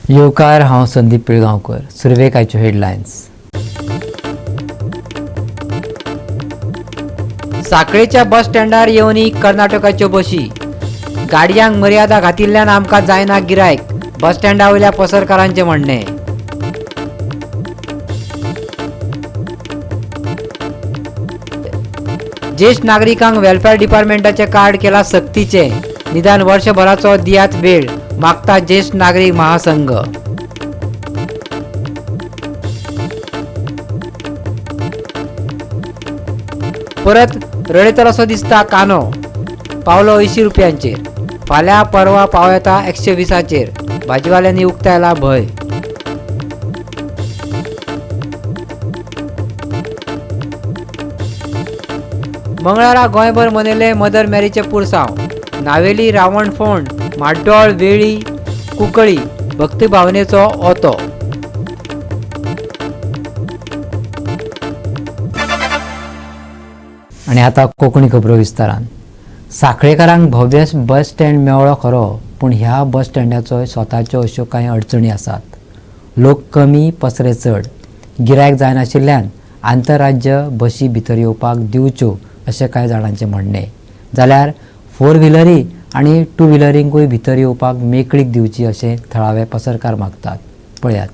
येवकार, हांव संदीप पिळगांवकर. सुरवेक आयच्यो हेडलायन्स. सांखळेच्या बस स्टँडार येवनी कर्नाटकाच्यो बशी. गाडयांक मर्यादा घातिल्ल्यान आमकां जायना गिरायक, बस स्टँडा वयल्या पसरकारांचें म्हणणें. ज्येष्ठ नागरिकांक वेलफेअर डिपार्टमेंटाचें कार्ड केला सक्तीचें. निदान वर्षभराचो दियात वेळ, मागता ज्येष्ठ नागरिक महासंघ. परत रडयतलो असो दिसता कांदो. पावलो 80 रुपयांचेर. फाल्यां परवा पाव येता 120चेर. भाजीवाल्यांनी उक्तायला भंय. मंगळारा गोंयभर मनयले मदर मॅरीचे पुरसांव. नावेली, रावणफोंड, माड्डोळ, वेळी, कुंकळी भक्तिभावनेचो ओतो. आनी आतां कोंकणी खबरो विस्तारान. सांखळेकारांक भव्य बस स्टँड मेळ्ळो खरो, पूण ह्या बस स्टँडाचो स्वताच्यो अश्यो कांय अडचणी आसात. लोक कमी, पसरे चड. गिरायक जायनाशिल्ल्यान आंतरराज्य बशी भितर येवपाक दिवच्यो अशें कांय जाणांचें म्हणणें. जाल्यार 4 व्हिलरी आनी 2 व्हिलरींकूय भितर येवपाक मेकळीक दिवची अशें थळावे पसरकार मागतात. पळयात.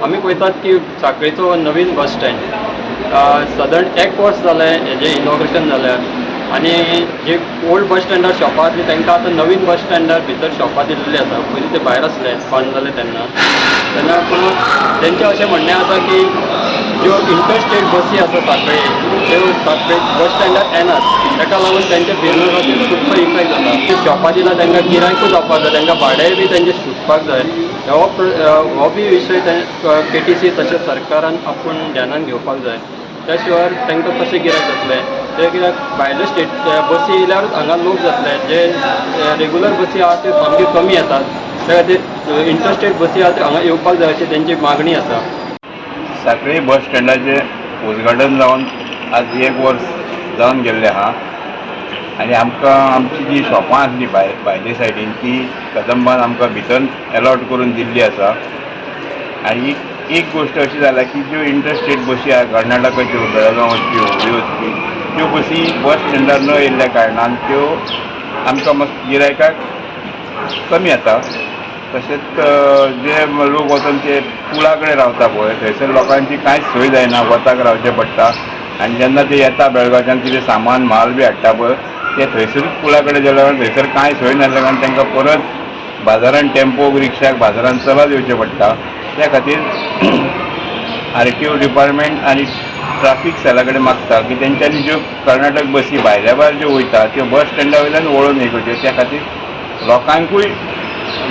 आमी पळयतात की सांखळेचो नवीन बस स्टँड सादारण 1 वर्स जालें हेजें इनॉग्रेशन जाल्यार. आनी जे ओल्ड बस स्टँडार शॉपां आसलीं तांकां आतां नवीन बस स्टँडार भितर शॉपां दिल्लीं आसा. पयलीं ते भायर आसले बंद जाले तेन्ना पूण तेंचें अशें म्हणणें आसा की ज्यो इंटरस्टेट बसी आसा सांखळे त्यो सांखळे बस स्टँडार येनात. ताका लागून तेंच्या बिजनसाचेर खूब इफेक्ट जाता. ते शॉपां दिला तांकां गिरायकूच जावपाक जाय, तांकां भाडेय बी तेंचें सुटपाक जाय. हो बी विशय KTC तशें सरकारान आपूण ध्यानान घेवपाक जाय. त्या शिवाय तांकां कशें गिरायक जातलें ते कित्याक भायले स्टेट बसी येयल्यारूच हांगा लोक जातले. जे रेगुलर बसी आहा त्यो सामक्यो कमी येतात. त्या खातीर इंटरस्टेट बसी आहा त्यो हांगा येवपाक जाय अशी तेंची मागणी आसा. सांखळे बस स्टँडाचें उद्घाटन जावन आज 1 वर्स जावन गेल्लें आहा. आनी आमकां आमची जी शॉपां आसलीं भायले सायडीन ती कदंबान आमकां भितर अलॉट करून दिल्ली आसा. आनी एक गोश्ट अशी जाल्या की ज्यो इंटरस्टेट बसी आहा कर्नाटकाच्यो, बेळगांवच्यो, ह्यो वचपी त्यो बसी बस स्टँडार न येयल्ल्या कारणान त्यो आमकां मातशें गिरायकाक कमी येता. तशेंच जे लोक वचून ते पुला कडेन रावता पळय थंयसर लोकांची कांयच सोय जायना, वताक रावचें पडटा. आनी जेन्ना ते येता बेळगांवच्यान कितें सामान माल बी हाडटा पळय ते थंयसरूच पुला कडेन गेल्या थंयसर कांय सोय नासल्या कारणान तांकां परत बाजारांत टेम्पो रिक्षाक बाजारांत चलत येवचें पडटा. त्या खातीर RTO डिपार्टमेंट आनी ट्राफीक सेला कडेन मागता की तेंच्यांनी ज्यो कर्नाटक बसी भायल्या भायर ज्यो वयता त्यो बस स्टँडा वयल्यान वळोवन हे करच्यो. त्या खातीर लोकांकूय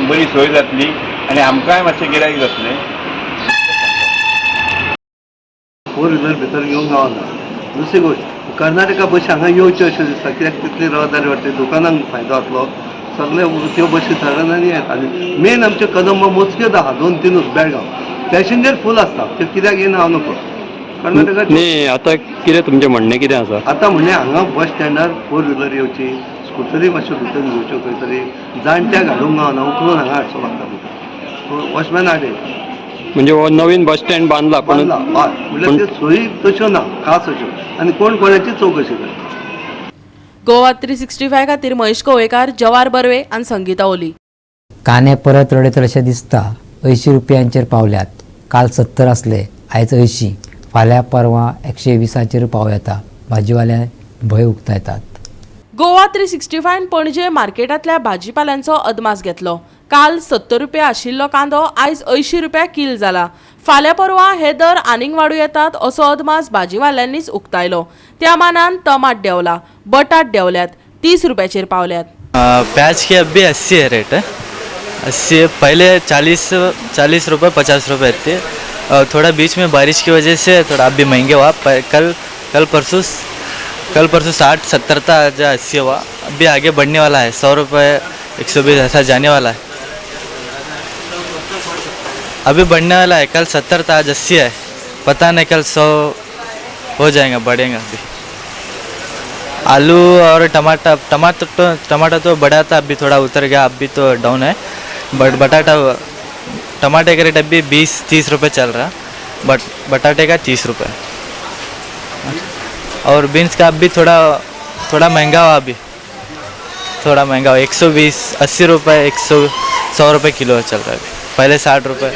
बरी सोय जातली आनी आमकांय मातशें गिरायक जातलें. 4 व्हिलर भितर येवंक गावना. दुसरी गोश्ट कर्नाटका बशी हांगा येवच्यो अश्यो दिसता. कित्याक तितली रहदारी वाडटली, दुकानांक फायदो जातलो. सगळे त्यो बशी तरणानी येता. आनी मेन आमच्यो कदंबा मोजक्योच आहा 2-3 बेळगांव. पॅसेंजर फूल आसता. त्यो कित्याक येना हांव नको. कर्नाटकात न्ही आतां कितें तुमचें म्हणणें कितें आसा? आतां म्हणजे हांगा बस स्टँडार 4 व्हिलर येवची, स्कुटरी मातश्यो भितर घेवच्यो खंय तरी. जाणट्याक हाडूंक गावना, उखलून हांगा हाडचो लागता भितर. वॉचमॅन हाडे म्हणजे हो नवीन बस स्टँड बांदला पण म्हणल्यार त्यो सोयी तश्यो ना खास अश्यो. आनी कोण कोणाची चवकशी करता. गोवा 365 खातीर महेश कवळेकार, जवार बर्वे आनी संगीता ओली. कांदे परत रडयतले अशें दिसता. 80 रुपयांचेर पावल्यात. काल 70 आसले, आयज 80. फाल्यां परवां 120चेर पाव येता. भाजीवाले भंय उक्तायतात. गोवा 365 पणजे मार्केटांतल्या भाजीपाल्यांचो अदमास घेतलो. काल 70 रुपया आशिल्लो कांदो आयज 80 रुपया किल जाला. फाल्यां परवा हे दर आनीक वाडूं येतात असो अदमास भाजीवाल्यांनीच उक्तायलो. त्या मानान टमाट देंवला, बटाट देंवल्यात, 30 रुपयाचेर पावल्यात. प्याज की अभी 80 है रेट है. 80 पहले 40 रुपये 50 रुपये थे. थोड़ा बीच में बारिश की वजह से थोड़ा अभी महंगे हुआ. कल परसों 60-70 था, आज 80 हुआ. अभी आगे बढ़ने वाला है. 100 रुपये 120 ऐसा जाने वाला है. अभी बढ़ने वाला है. कल 70 था, आज 80 है. पता नहीं कल 100 हो जाएगा, बढ़ेगा. अभी आलू और टमाटर तो बढ़ा था, अभी थोड़ा उतर गया, अभी तो डाउन है. बट टमाटे का रेट अभी 20-30 रुपये चल रहा. बटाटे का 30 रुपये. और बीन्स का अभी थोड़ा महंगा हुआ. अभी थोड़ा महंगा हुआ, 120-80 रुपये 100 रुपये किलो चल रहा है. अभी पहले 60 रुपये.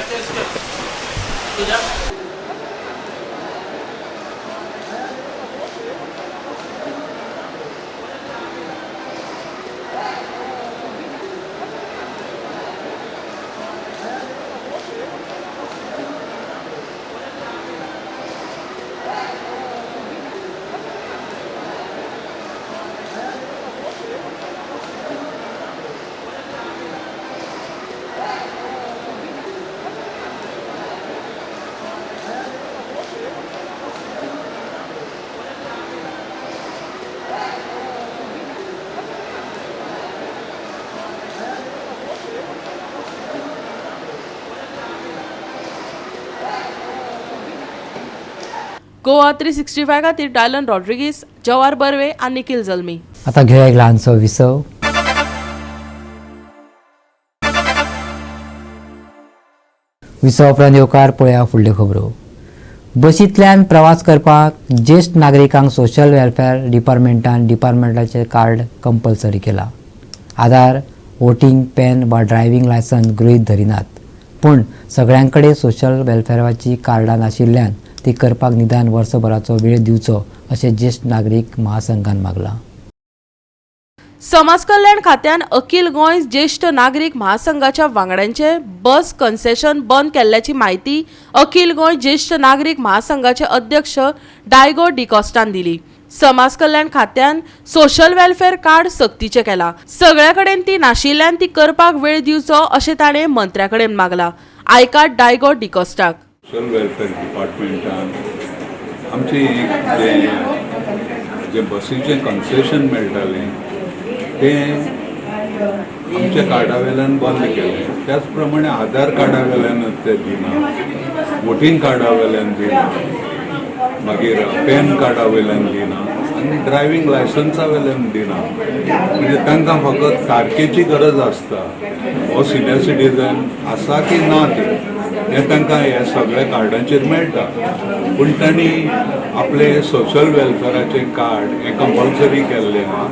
गोवा 365 खातीर डायलन रॉड्रिगीस, जवार बर्वे आनी निखिल जल्मी. आता घेऊया एक ल्हानसो विसव. विसव उपरांत येवकार पळया फुडल्यो खबरो. बसींतल्यान प्रवास करपाक ज्येश्ठ नागरिकांक सोशल वेलफेअर डिपार्टमेंटाचें कार्ड कंपल्सरी केला. आधार, वोटींग पॅन वा ड्रायव्हिंग लायसन्स गृहीत धरिनात. पूण सगळ्यां कडेन सोशल वेलफेअराची कार्डां नाशिल्ल्यान ती करपाक निदान वर्सभराचो वेळ दिवचो अशें ज्येश्ठ नागरीक महासंघान मागला. समाज कल्याण खात्यान अखिल गोंय ज्येष्ठ नागरिक महासंघाच्या वांगड्यांचे बस कन्सेशन बंद केल्ल्याची माहिती अखिल गोंय ज्येष्ठ नागरिक महासंघाचे अध्यक्ष डायगो डिकॉस्टान दिली. समाज कल्याण खात्यान सोशल वेलफेअर कार्ड सक्तीचे केला. सगळ्या कडेन ती नाशिल्ल्यान ती करपाक वेळ दिवचो अशें ताणें मंत्र्या कडेन मागला. आयकात डायगो डिकॉस्टाक. सोशल वेलफेअर डिपार्टमेंटान आमची जे बसीचे कन्सेशन मेळटालें तें आमच्या कार्डा वेल्यान बंद केलें. त्याच प्रमाणे आधार कार्डा वेल्यानूच ते दिना, वोटींग कार्डा वेल्यान दिना, मागीर पॅन कार्डा वयल्यान दिना आनी ड्रायव्हिंग लायसन्सा वयल्यान दिना. म्हणजे तांकां फकत तारखेची गरज आसता. हो सिनियर सिटीजन आसा की ना ते हें तांकां हे सगळ्या कार्डांचेर मेळटा. पूण तांणी आपले सोशल वेलफेअराचें कार्ड हें कंपल्सरी केल्लें आहा.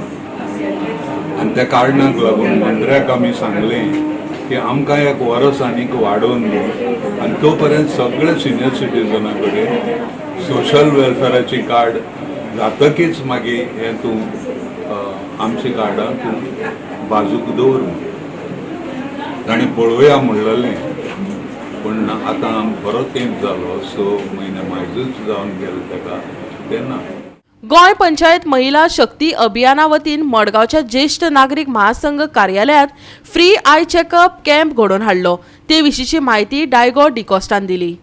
आनी त्या कार्डाक लागून मंत्र्याक आमी सांगलें की आमकां एक वर्स आनीक वाडोवन दी आनी तो पर्यंत सगळे सिनियर सिटीजना कडेन सोशल वेलफेअराची कार्ड जातकीच मागीर हें तूं आमची कार्डां तूं बाजूक दवर. ताणें पळोवया म्हणलेलें, पूण आतां बरो तेंप जालो, 6 म्हयने मायजूच जावन गेले ताका तेन्ना. गोंय पंचायत महिला शक्ती अभियाना वतीन मडगांवच्या ज्येष्ठ नागरिक महासंघ कार्यालयात फ्री आय चेकअप कॅम्प घडोवन हाडलो. ते विशींची माहिती डायगो डिकॉस्टान दिली.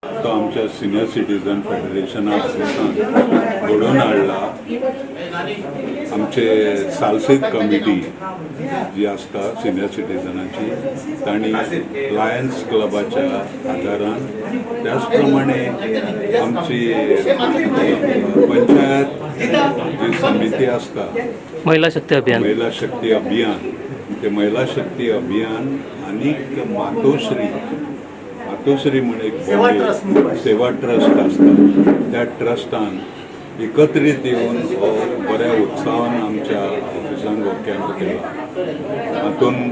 तो आमच्या सिनियर सिटीजन फेडरेशना घडोवन हाडला. आमचे सालसेत कमिटी जी आसता सिनियर सिटीजनाची तांणी लायन्स क्लबाच्या आदारान, त्याच प्रमाणे आमची पंचायत जी समिती आसता महिला शक्ती अभियान ते महिला शक्ती अभियान आनीक मातोश्री मातोश्री म्हणून एक सेवा ट्रस्ट आसता, त्या ट्रस्टान एकत्रीत येवन हो बऱ्या उत्साहान आमच्या ऑफिसान हो कॅम्प केला. हातूंत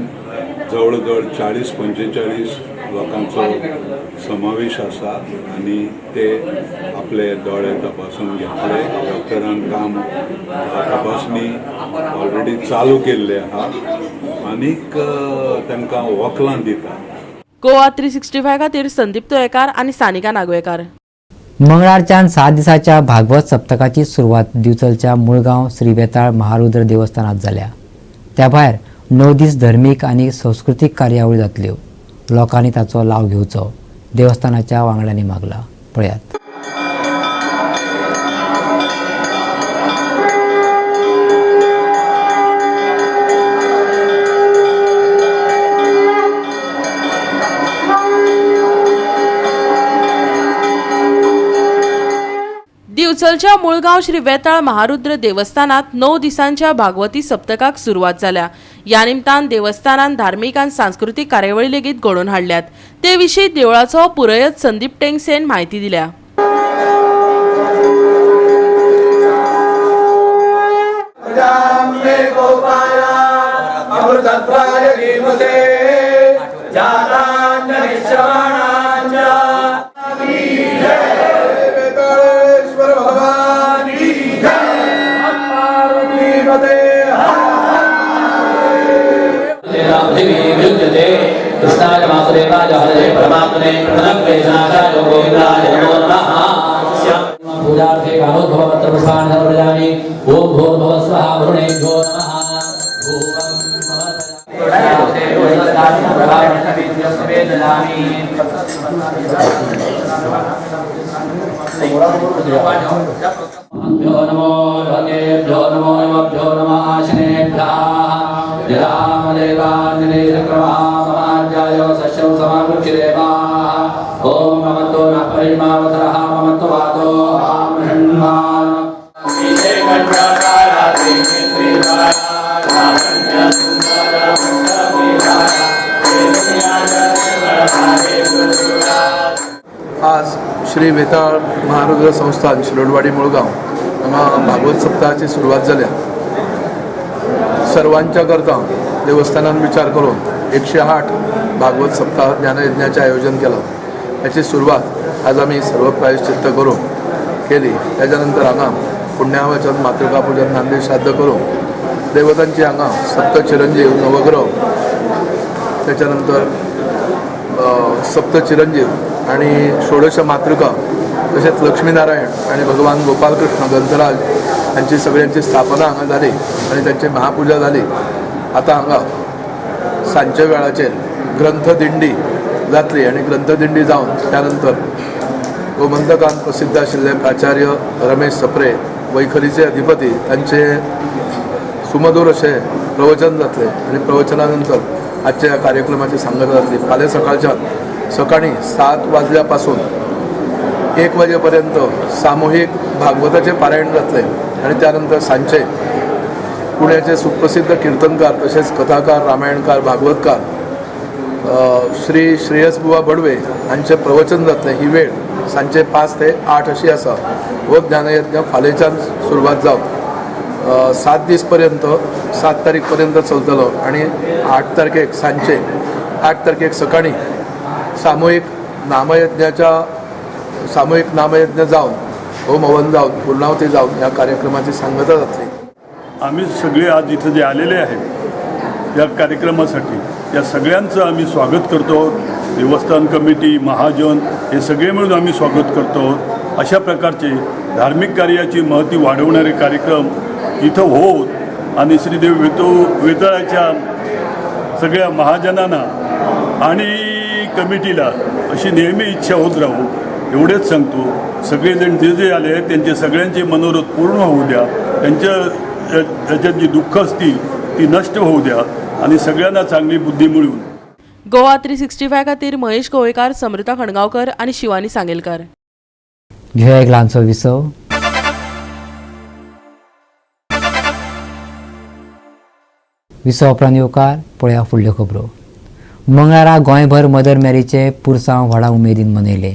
जवळ जवळ 40-45 लोकांचो समावेश आसा आणि ते आपले दोळे तपासून घेतले. डॉक्टरान काम तपासणी ऑलरेडी चालू केल्ली आहा आनीक तांकां वखलां दिता. गोवा 365 खातीर संदीप तोयेकार आनी सानिका नागवेकर. मंगळारच्यान 7 दिसाच्या भागवत सप्तकाची सुरवात दिवचलच्या मुळगांव श्री बेताळ महारुद्र देवस्थानात जाल्या. त्या भायर 9 दीस धर्मीक आनी सांस्कृतीक कार्यावळी जातल्यो. लोकांनी ताचो लाव घेवचो देवस्थानाच्या वांगड्यांनी मागला. पळयात. दिवचलच्या मुळगांव श्री बेताळ महारुद्र देवस्थानात 9 दिसांच्या भागवती सप्तकाक सुरवात जाल्या. या निमतान देवस्थानान धार्मीक आनी सांस्कृतीक कार्यावळी लेगीत घडोवन हाडल्यात. ते विशीं देवळाचो पुरयत संदीप टेंगसेन म्हायती दिल्या. कृष्णाय वासुदेवाय हरे परमात्मने प्रणवक्लेशाय गोविन्दाय नमो नमः. पूजार्थे कालोद्भव पत्र पुष्पाणि समर्पयामि. ओम भूर्भुवः स्वः वरुणेभ्यो नमः. भ्यो नमो भगेभ्यो नमो नमभ्यो नमः आशनेभ्यः. जलामदेवान्निलेशक्रमाममाज्यायो सस्यं समावृक्षिदेवाः. ओम नमतो न परिमावतरः ममतो वातो आमृण्वान्. आज श्री बेताळ महारुद्र संस्थान शिरोडवाडी मुळगांव हांगा भागवत सप्तकाची सुरवात जाल्या. सर्वांच्या करता देवस्थानान विचार करून 108 भागवत सप्ताह ज्ञानयज्ञाचे आयोजन केलं. याची सुरुवात आज आम्ही सर्व प्रायश्चित्त करून केली. त्याच्यानंतर हांगा पुण्यावचन मातृका पूजन नांदेड श्राद्ध करून देवतांची हांगा सप्त चिरंजीव नवग्रह, त्याच्यानंतर सप्त चिरंजीव आणि 16 मातृका, तसेच लक्ष्मीनारायण आणि भगवान गोपालकृष्ण ग्रंथराज यांची सगळ्यांची स्थापना हांगा जाली आणि त्यांची महापूजा झाली. आता हांगा सांजच्या वेळाचेर ग्रंथदिंडी जातली आणि ग्रंथदिंडी जावन त्यानंतर गोमंतकांत प्रसिद्ध आशिल्ले प्राचार्य रमेश सप्रे वैखरीचे अधिपती त्यांचे सुमधुर असे प्रवचन जातले आणि प्रवचनानंतर आजच्या या कार्यक्रमाची सांगता जातली. फाल्यां सकाळी 7 वाजल्यापासून 1 वाजेपर्यंत सामूहिक भागवताचे पारायण जातले आणि त्यानंतर सांजचे पुण्याचे सुप्रसिद्ध कीर्तनकार तसेच कथाकार, रामायणकार, भागवतकार श्री श्रेयसबुवा बडवे यांचे प्रवचन जातले. ही वेळ सांजचे 5 ते 8 अशी आसा. व ज्ञानयज्ञ फाल्याच्यान सुरवात जावन 7 दीस पर्यंत 7 तारीख पर्यंत चलतलो आणि 8 तारखेक सांजचे 8 तारखेक सकाळी सामूहिक नामयज्ञ जावन होम हवन जावन पूर्णावती जावन या कार्यक्रमाची सांगता जातली. आम्ही सगळे आज इथं जे आलेले आहेत या कार्यक्रमासाठी या सगळ्यांचं आम्ही स्वागत करतो. देवस्थान कमिटी, महाजन हे सगळे मिळून आम्ही स्वागत करतो. अशा प्रकारचे धार्मिक कार्याची महती वाढवणारे कार्यक्रम इथं होत आणि श्रीदेव वेताळाच्या सगळ्या महाजनांना आणि कमिटीला अशी नेहमी इच्छा होत राहू एवढेच सांगतो. सगळेजण जे आले आहेत त्यांचे सगळ्यांचे मनोरथ पूर्ण होऊ द्या. त्याच्यात जी दुःख असतील ती नष्ट होऊ द्या आणि सगळ्यांना चांगली बुद्धी मिळवून. गोवा 365 खातीर महेश गोवेकार, समृता खणगांवकर आणि शिवानी सांगेलकर. घेऊया एक ल्हानसो विसव. विसव उपरांत येवकार पळया फुडल्यो खबरो. मंगळारा गोंयभर मदर मॅरीचे पुरसांव व्हडा उमेदीन मनयले.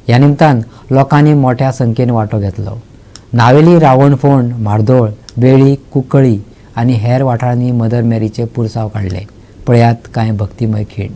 ह्या निमतान लोकांनी मोठ्या संख्येन वांटो घेतलो. नावेली, रावणफोंड, म्हार्दोळ, बेळी, कुंकळी आनी हेर वाठारांनी मदर मॅरीचे पुरसांव काडले. पळयात कांय भक्तिमय खीण.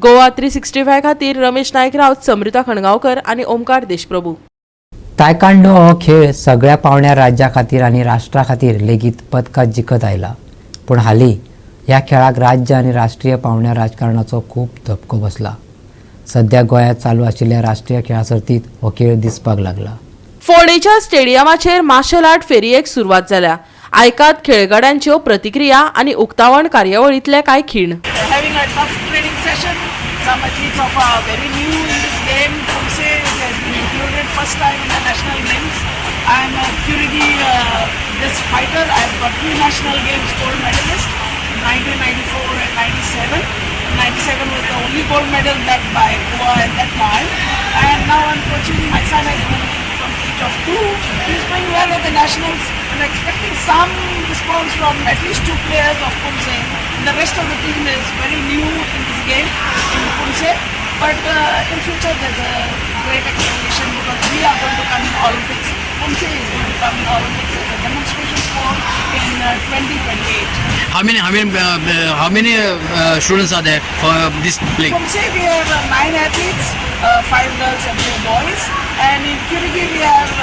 गोवा 365 खातीर रमेश नायक रावत, समृता खणगांवकर आनी ओमकार देशप्रभू. तायकांडो हो खेळ सगळ्या पावण्या राज्या खातीर आनी राष्ट्रा खातीर लेगीत पदकां जिखत आयला. पूण हालीं ह्या खेळाक राज्य आनी राष्ट्रीय पावण्या राजकारणाचो खूब धपको बसला. सध्या गोंयांत चालू आशिल्ल्या राष्ट्रीय खेळा सर्तीत हो खेळ दिसपाक लागला. फोंडेच्या स्टेडियमाचेर मार्शल आर्ट फेरयेक सुरवात जाल्या. आयकात खेळगड्यांच्यो प्रतिक्रिया आनी उक्तावण कार्यावळींतले कांय खीण. Having a tough training session, some athletes of very new in this game. Pumse has been included first time in the national games. I am Curigi, this fighter. I have got 2 national games gold medalist, 1994 and 97. 97 was the only gold medal bagged by Goa at that time. And now I'm coaching. My son has been from age of 2. He's doing well at the nationals. I'm expecting some response from at least 2 players of Pumse. The rest of the team is very new in this game in Pumse. But in future there's a great expectation because we are going to come in Olympics. Pumse is going to come in Olympics as a demonstration sport in 2028. How many students are there for this league? Pumse we have 9 athletes, 5 girls and 2 boys. And in Curigi we have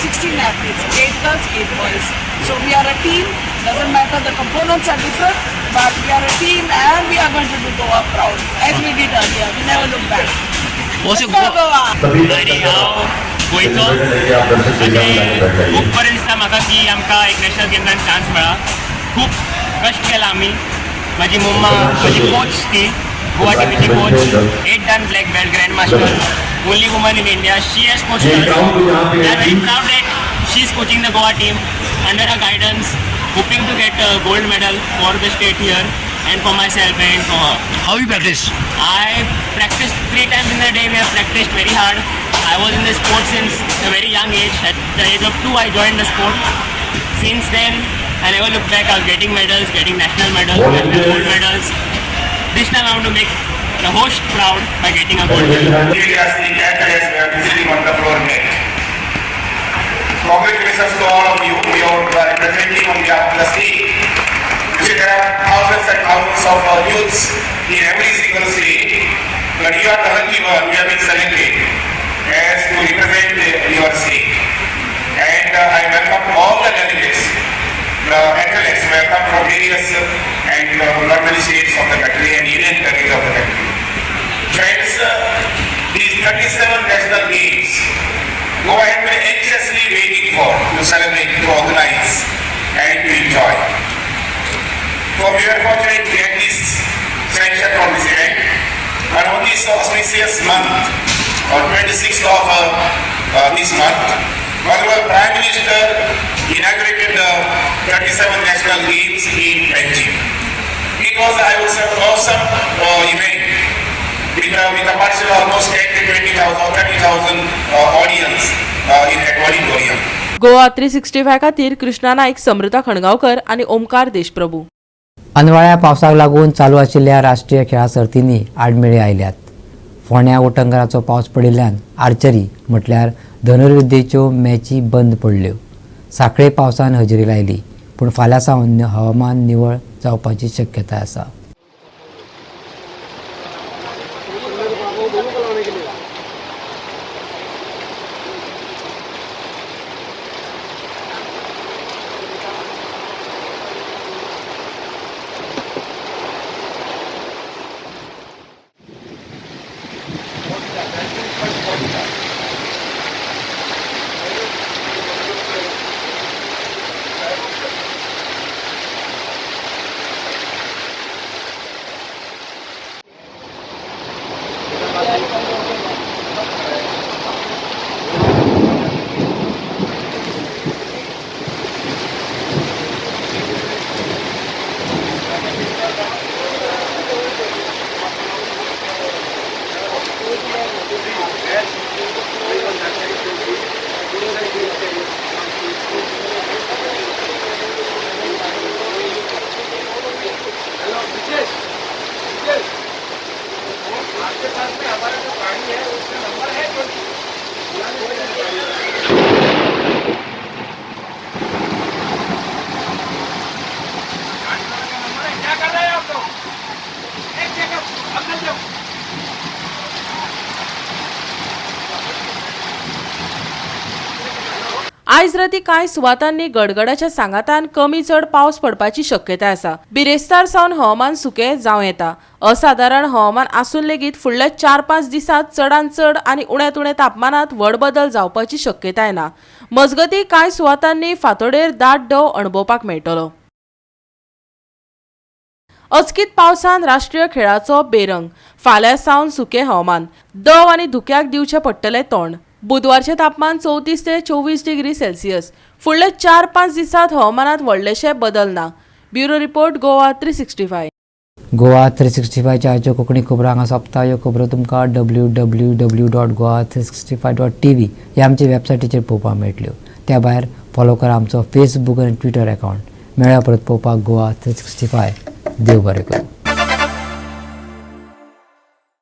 16 athletes, 8 girls, 8 boys. So we are a team. Doesn't matter, the components are different, but we are a team and we are going to do Goa proud, as we did earlier. We never look back. Also, Let's go Goa! आणि हांव गोंयचो अशें खूब बरें दिसता म्हाका की आमकां एक नॅशनल गेम्सान चान्स मेळ्ळा. खूब कश्ट केला आमी. म्हाजी मम्मा म्हाजी कोच ती गोवा टिमीची coach, 8 time black belt grand master, only woman in India. She has coached us. I am very proud that she's coaching the Goa team. Under her guidance, hoping to get a gold medal for the state here and for myself and for her. How you practice? I practiced 3 times in a day. We have practiced very hard. I was in the sport since a very young age. At the age of 2, I joined the sport. Since then, I never looked back. I was getting medals, getting national medals, and gold medals. This time I want to make the host proud by getting a gold medal. Congratulations to all of you. We are representing on behalf of the state. There are thousands and thousands of youths in every single state, but you are the lucky one. We have been selected as to represent your state. And I welcome all the delegates. The athletes will come from various and not many states of the country and Indian countries of the country. Friends, these 37 national games, Goa has been anxiously waiting for to celebrate, to organize, and to enjoy. For we are fortunate to get this sanction from this event, and on this auspicious month, on 26th of this month, Honorable Prime Minister inaugurated the 37 National Games in Beijing. It was, I would say, an awesome event with a participation of almost 10 to 20,000 or 30,000 audience in that auditorium. Goa 365 खातीर कृष्णा नाईक, समृता खणगांवकर आणि ओमकार देशप्रभू. अनवळ्या पावसाक लागून चालू आशिल्ल्या राष्ट्रीय खेळा सर्तींनी आडमेळी आयल्यात. फोंड्या उटंगराचो पावस पडिल्ल्यान आर्चरी म्हटल्यार धनुर्विद्येच्यो मॅची बंद पडल्यो. साखळे पावसान हजेरी लायली, पूण फाल्यां सावन हवामान निवळ जावपाची शक्यताय आसा. आयज राती कांय सुवातांनी गडगडाच्या सांगातान कमी चड पावस पडपाची शक्यताय आसा. बिरेस्तार सावन हवामान सुकें जावं येता. असाधारण हवामान आसून लेगीत फुडल्या 4-5 दिसांत चडांत चड आनी उण्यांत उणें तापमानात व्हड बदल जावपाची शक्यताय ना. मजगतीं कांय सुवातांनी फांतोडेर दाट दंव अणभवपाक मेळटलो. अचकीत पावसान राष्ट्रीय खेळाचो बेरंग. फाल्यां सावन सुकें हवामान. दंव आनी धुक्याक दिवचें पडटलें तोंड. बुधवारचे तापमान 34 ते 24 डिग्री सेल्सियस. फुडल्या 4-5 दिसांत हवामानात व्हडलेशे बदल ना. Bureau report Goa 365. गोवा 365च्या आयच्यो कोंकणी खबरो हांगा सोंपता. ह्यो खबरो तुमकां www.goa365.tv ह्या आमचे वेबसायटीचेर पळोवपाक मेळटल्यो. त्या भायर फॉलो करा आमचो फेसबूक आनी ट्विटर अकावंट. मेळ्या परत पळोवपाक गोवा 365. देव बरें करूं.